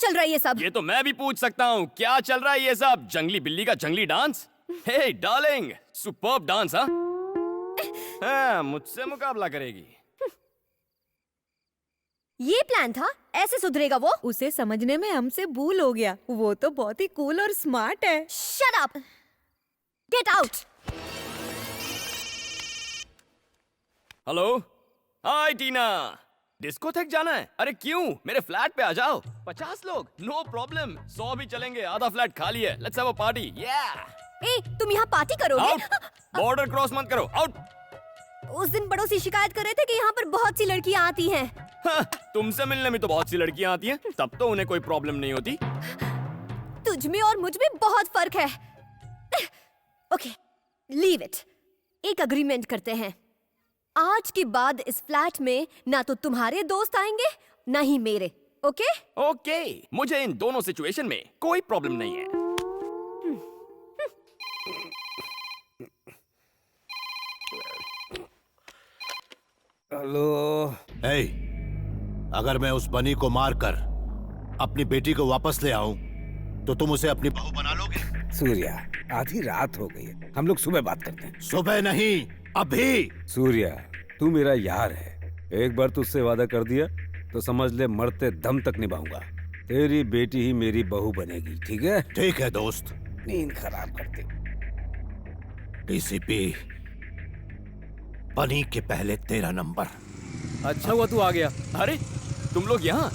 चल रहा है ये सब? ये तो मैं भी पूछ सकता हूँ, क्या चल रहा है ये सब? जंगली बिल्ली का जंगली डांस? हे डार्लिंग, सुपर्ब डांस। हाँ, मुझसे मुकाबला करेगी। ये प्लान था? ऐसे सुधरेगा वो? उसे समझने में हमसे भूल हो गया। वो तो बहुत ही कूल और स्मार्ट है। Shut up! Get out! Hello, hi Tina. Discotheque जाना है? अरे क्यों, मेरे फ्लैट पे आ जाओ। 50 लोग, नो प्रॉब्लम। 100 भी चलेंगे, आधा फ्लैट खाली है। Let's have a party. ए, तुम यहाँ पार्टी करोगे? आउट, बॉर्डर क्रॉस मत करो। आउट। उस दिन पड़ोसी शिकायत कर रहे थे कि यहाँ पर बहुत सी लड़कियाँ आती हैं। हाँ, तुमसे मिलने में तो बहुत सी लड़कियाँ आती हैं, तब तो उन्हें कोई प्रॉब्लम नहीं होती। तुझ में और मुझ में बहुत फर्क है। Okay, leave it. एक अग्रीमेंट करते हैं। आज के बाद इस फ्लैट में ना तो तुम्हारे दोस्त आएंगे ना ही मेरे। ओके? ओके, मुझे इन दोनों सिचुएशन में कोई प्रॉब्लम नहीं है। हेलो। हे, अगर मैं उस बनी को मारकर अपनी बेटी को वापस ले आऊं तो तुम उसे अपनी बहू बना लोगे? सूर्या, आधी रात हो गई है, हम लोग सुबह बात करते हैं। सुबह नहीं, अभी। सूर्या, तू मेरा यार है। एक बार तुझसे वादा कर दिया तो समझ ले मरते दम तक निभाऊंगा। तेरी बेटी ही मेरी बहू बनेगी, ठीक है? ठीक है दोस्त। नींद खराब करते। डीसीपी बनी के पहले तेरा नंबर। अच्छा हुआ तू आ गया। अरे तुम लोग यहाँ,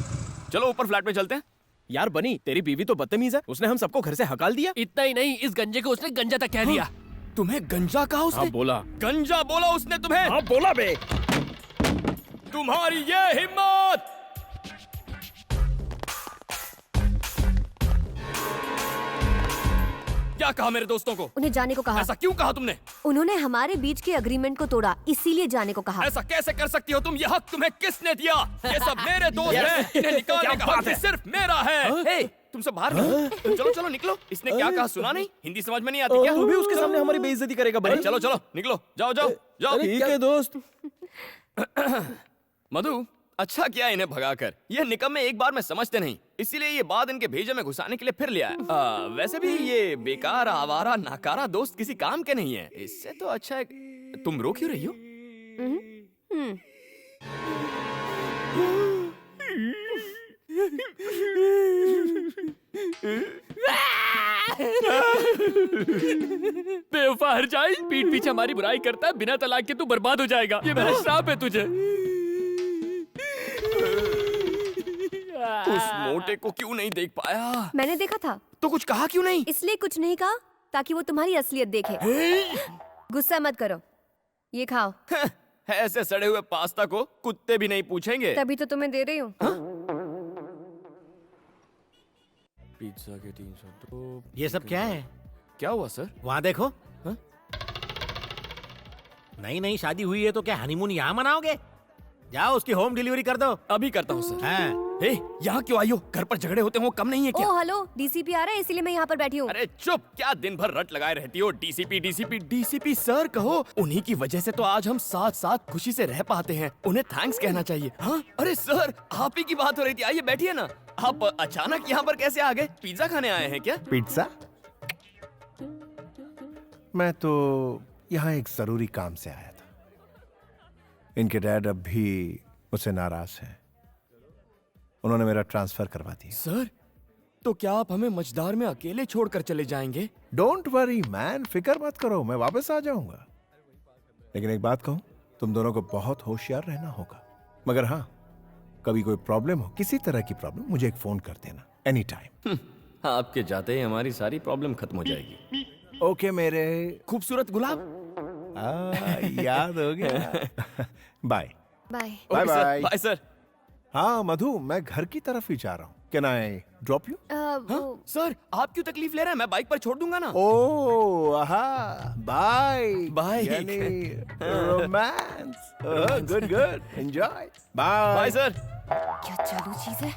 चलो ऊपर फ्लैट में चलते हैं। यार बनी, तेरी बीवी तो बदतमीज है। उसने हम सबको घर से हकाल दिया। इतना ही नहीं, इस गंजे को उसने गंजा तक कह दिया। तुम्हें गंजा कहा उसने? हाँ बोला। गंजा बोला उसने तुम्हें? हाँ बोला बे। तुम्हारी ये हिम्मत! क्या कहा मेरे दोस्तों को? उन्हें जाने को कहा। ऐसा क्यों कहा तुमने? उन्होंने हमारे बीच के अग्रीमेंट को तोड़ा, इसीलिए जाने को कहा। ऐसा कैसे कर सकती हो तुम? ये हक तुम्हें किसने दिया? ये सब मेरे दोस्त हैं। इन्हें निकालने का हक सिर्फ मेरा है। हे, तुम सब बाहर निकलो। चलो चलो निकलो। इसने क्या कहा सुना नहीं? हिंदी समझ में नहीं आती क्या? तू भी उसके सामने हमारी बेइज्जती करेगा बनी? चलो चलो निकलो, जाओ जाओ जाओ। ठीक है दोस्त। मधु, अच्छा किया इन्हें भगाकर। ये निकम्मे एक बार में समझते नहीं, इसीलिए ये बात इनके भेजे में घुसाने के लिए फिर लिया है। वैसे भी ये बेकार आवारा नाकारा दोस्त किसी काम के नहीं है। इससे तो अच्छा है। तुम रो क्यों रही हो? बेवफा हर जाए, पीठ पीछे हमारी बुराई करता है। बिना तलाक के तू बर्बाद हो जाएगा। ये मेरा श्राप है तुझे। उस मोटे को क्यों नहीं देख पाया? मैंने देखा था। तो कुछ कहा क्यों नहीं? इसलिए कुछ नहीं कहा ताकि वो तुम्हारी असलियत देखे। गुस्सा मत करो, ये खाओ। ऐसे सड़े हुए पास्ता को कुत्ते भी नहीं पूछेंगे। तभी तो तुम्हें दे रही हूँ। पिज्जा के 302। ये सब क्या है? क्या हुआ सर? वहाँ देखो। हाँ? नई नई शादी हुई है तो क्या हनीमून यहाँ मनाओगे? जाओ उसकी होम डिलीवरी कर दो। अभी करता हूँ सर। हाँ। हे, यहाँ क्यों आई हो? घर पर झगड़े होते हो कम नहीं है क्या? ओ हेलो, डीसीपी आ रहा है इसीलिए मैं यहाँ पर बैठी हूँ। अरे चुप, क्या दिन भर रट लगाए रहती हो? डीसीपी डीसीपी डीसीपी सर कहो। उन्हीं की वजह से तो आज हम साथ साथ खुशी से रह पाते हैं। उन्हें थैंक्स कहना चाहिए। हाँ, अरे सर, आप ही की बात हो रही थी। आइए बैठिए ना। आप अचानक यहाँ पर कैसे आ गए? पिज्जा खाने आए हैं क्या? पिज्जा? मैं तो यहाँ एक जरूरी काम से आया था। इनके डैड अब भी मुझसे नाराज हैं। उन्होंने मेरा ट्रांसफर करवा दिया। सर, तो क्या आप हमें मझदार में अकेले छोड़कर चले जाएंगे? डोंट वरी मैन, फिक्र मत करो, मैं वापस आ जाऊंगा। लेकिन एक बात कहूं, तुम दोनों को बहुत होशियार रहना होगा। मगर हाँ, कभी कोई प्रॉब्लम हो, किसी तरह की प्रॉब्लम, मुझे एक फोन कर देना एनी टाइम। आपके जाते ही हमारी सारी प्रॉब्लम खत्म हो जाएगी। ओके मेरे खूबसूरत गुलाब। याद हो गया। Bye bye. Bye bye. Bye sir. हाँ मधु, मैं घर की तरफ ही जा रहा हूँ। Can I drop you? Sir, आप क्यों तकलीफ ले रहे हैं? मैं बाइक पर छोड़ दूंगा ना। Oh bye bye. Romance. Good good, enjoy. Bye bye sir. क्या चालू चीज है?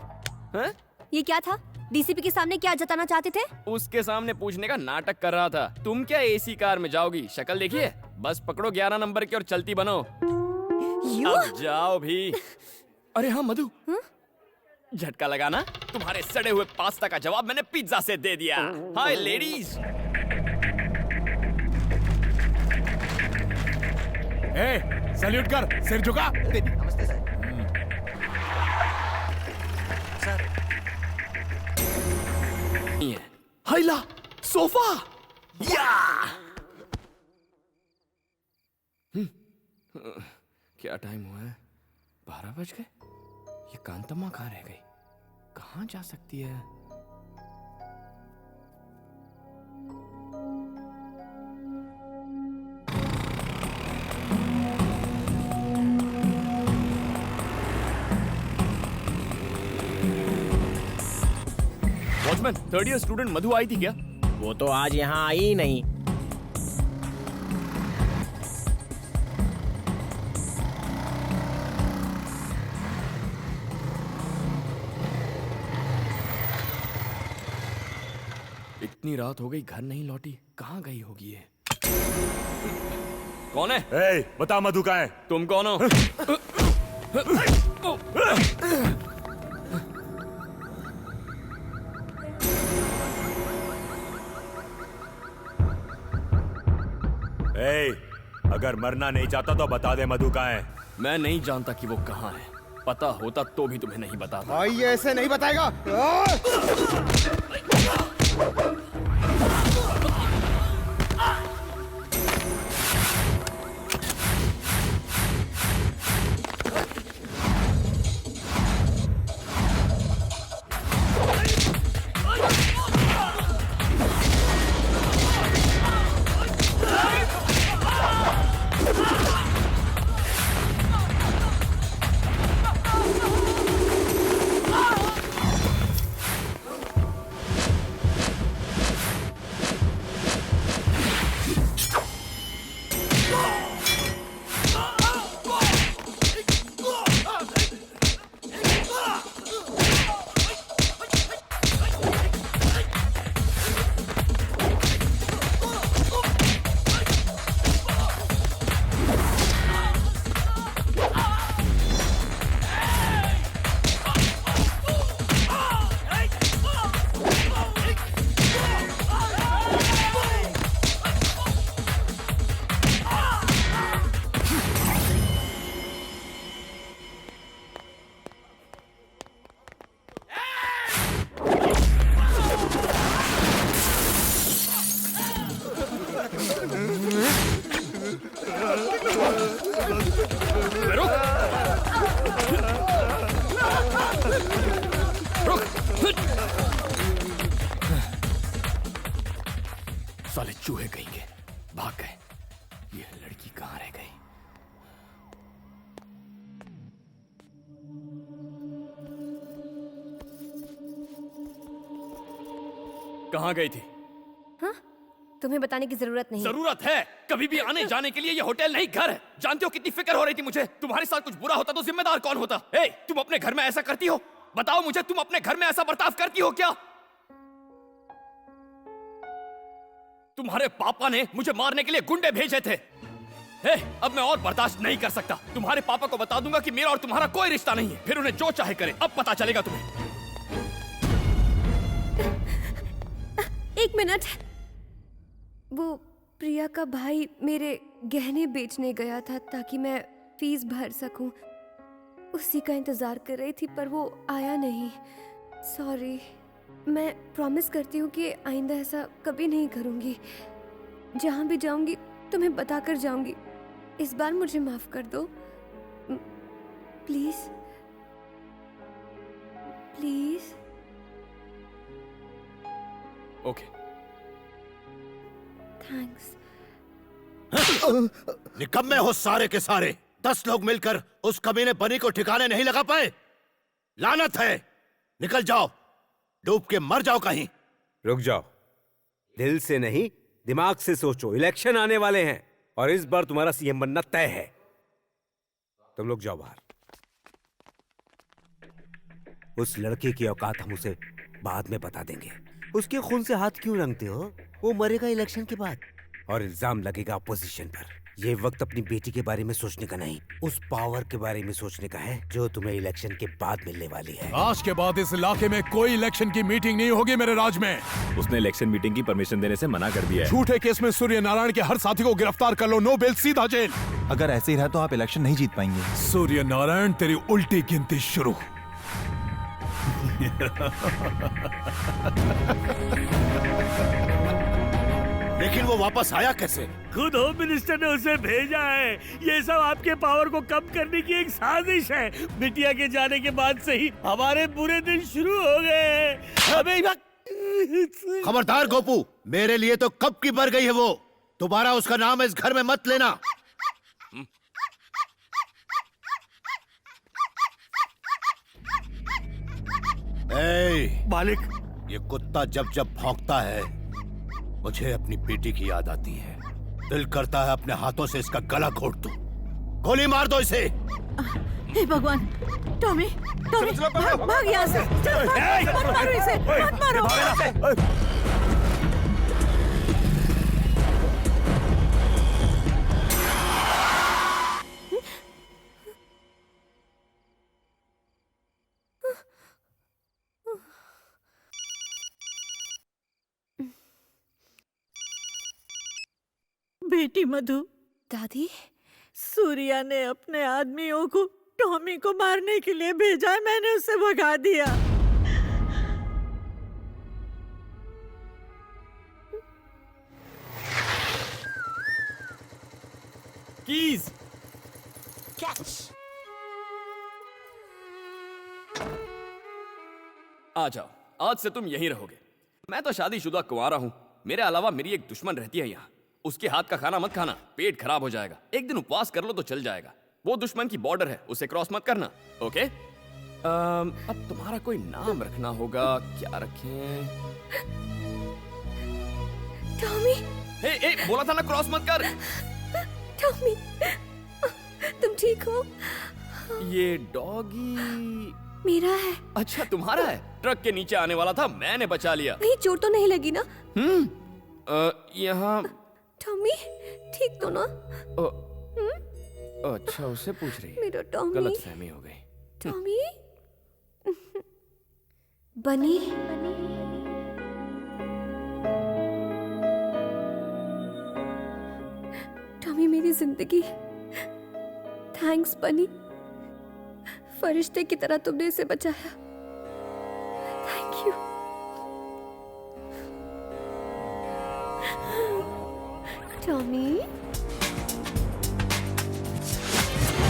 हैं? ये क्या था? डीसीपी के सामने क्या जताना चाहते थे? उसके सामने पूछने का नाटक कर रहा था। तुम क्या एसी कार में जाओगी? शक्ल देखिए। बस पकड़ो 11 नंबर की और चलती बनो। अब जाओ भी। अरे हाँ मधु, झटका लगाना। तुम्हारे सड़े हुए पास्ता का जवाब मैंने पिज्जा से दे दिया। हाय लेडीज। सैल्यूट कर, सिर झुका। नमस्ते सर। सर हाइला सोफा या। क्या टाइम हुआ है? 12 बज गए। ये कांतम्मा कहाँ रह गई? कहाँ जा सकती है? वॉचमैन, 3rd ईयर स्टूडेंट मधु आई थी क्या? वो तो आज यहाँ आई ही नहीं। इतनी रात हो गई, घर नहीं लौटी। कहाँ गई होगी ये? कौन है? बता मधु का है। तुम कौन हो? अगर मरना नहीं चाहता तो बता दे मधु का है। मैं नहीं जानता कि वो कहाँ है। पता होता तो भी तुम्हें नहीं बताता। भाई ये ऐसे नहीं बताएगा। साले चूहे कहेंगे, भाग गए। ये लड़की कहाँ रह गई? कहाँ गई थी? हाँ? तुम्हें बताने की जरूरत नहीं। जरूरत है। कभी भी आने जाने के लिए ये होटल नहीं घर है। जानते हो कितनी फिक्र हो रही थी मुझे। तुम्हारे साथ कुछ बुरा होता तो जिम्मेदार कौन होता? तुम अपने घर में ऐसा करती हो? बताओ मुझे, तुम अपने घर में ऐसा बर्ताव करती हो क्या? तुम्हारे पापा ने मुझे मारने के लिए गुंडे भेजे थे। अब मैं और बर्दाश्त नहीं कर सकता। तुम्हारे पापा को बता दूंगा कि मेरा और तुम्हारा कोई रिश्ता नहीं है। फिर उन्हें जो चाहे करे। अब पता चलेगा तुम्हें। एक मिनट। वो प्रिया का भाई मेरे गहने बेचने गया था ताकि मैं फीस भर सकूं। उसी का इंतजार कर रही थी पर वो आया नहीं। सॉरी। मैं प्रॉमिस करती हूँ कि आइंदा ऐसा कभी नहीं करूँगी। जहाँ भी जाऊँगी तुम्हें बताकर जाऊँगी। इस बार मुझे माफ कर दो प्लीज। प्लीज। ओके। थैंक्स। निकम्मे हो सारे के सारे। 10 लोग मिलकर उस कमीने बनी को ठिकाने नहीं लगा पाए। लानत है। निकल जाओ, डूब के मर जाओ कहीं। रुक जाओ। दिल से नहीं दिमाग से सोचो। इलेक्शन आने वाले हैं और इस बार तुम्हारा सीएम बनना तय है। तुम लोग जाओ बाहर। उस लड़के की औकात हम उसे बाद में बता देंगे। उसके खून से हाथ क्यों रंगते हो? वो मरेगा इलेक्शन के बाद और इल्जाम लगेगा अपोजिशन पर। ये वक्त अपनी बेटी के बारे में सोचने का नहीं, उस पावर के बारे में सोचने का है जो तुम्हें इलेक्शन के बाद मिलने वाली है। आज के बाद इस इलाके में कोई इलेक्शन की मीटिंग नहीं होगी मेरे राज में। उसने इलेक्शन मीटिंग की परमिशन देने से मना कर दिया है। झूठे केस में सूर्य नारायण के हर साथी को गिरफ्तार कर लो, नो बेल, सीधा जेल। अगर ऐसे ही रहा तो आप इलेक्शन नहीं जीत पाएंगे। सूर्य नारायण तेरी उल्टी गिनती शुरू। लेकिन वो वापस आया कैसे? खुद होम मिनिस्टर ने उसे भेजा है। ये सब आपके पावर को कम करने की एक साजिश है। बिटिया के जाने के बाद से ही हमारे बुरे दिन शुरू हो गए। अबे खबरदार गोपू, मेरे लिए तो कब की मर गई है वो। दोबारा उसका नाम इस घर में मत लेना। मालिक, ये कुत्ता जब जब भौंकता है मुझे अपनी बेटी की याद आती है। दिल करता है अपने हाथों से इसका गला घोट दूं। गोली मार दो इसे। हे भगवान, टॉमी, टॉमी, भाग यहाँ से। चलो, मत मारो इसे, मत मारो। बेटी मधु, दादी, सूर्या ने अपने आदमियों को टॉमी को मारने के लिए भेजा है। मैंने उसे भगा दिया। कीज। आ जाओ, आज से तुम यहीं रहोगे। मैं तो शादीशुदा कुंवारा हूँ। मेरे अलावा मेरी एक दुश्मन रहती है यहाँ। उसके हाथ का खाना मत खाना, पेट खराब हो जाएगा। एक दिन उपवास कर लो तो चल जाएगा। वो दुश्मन की बॉर्डर है, उसे क्रॉस मत करना, ओके? अब तुम्हारा कोई नाम रखना होगा। क्या रखें? टॉमी। ए, बोला था ना क्रॉस मत कर। टॉमी, तुम ठीक हो? ये डॉगी मेरा है। अच्छा, तुम्हारा है? ट्रक के नीचे आने वाला था, मैंने बचा लिया। कहीं चोट तो नहीं लगी ना? यहाँ टॉमी ठीक तो ना? अच्छा, उसे पूछ रही है। मेरा टॉमी। गलतफहमी हो गई। टॉमी, बनी। टॉमी मेरी जिंदगी। थैंक्स बनी, फरिश्ते की तरह तुमने इसे बचाया। Thank you. टॉमी।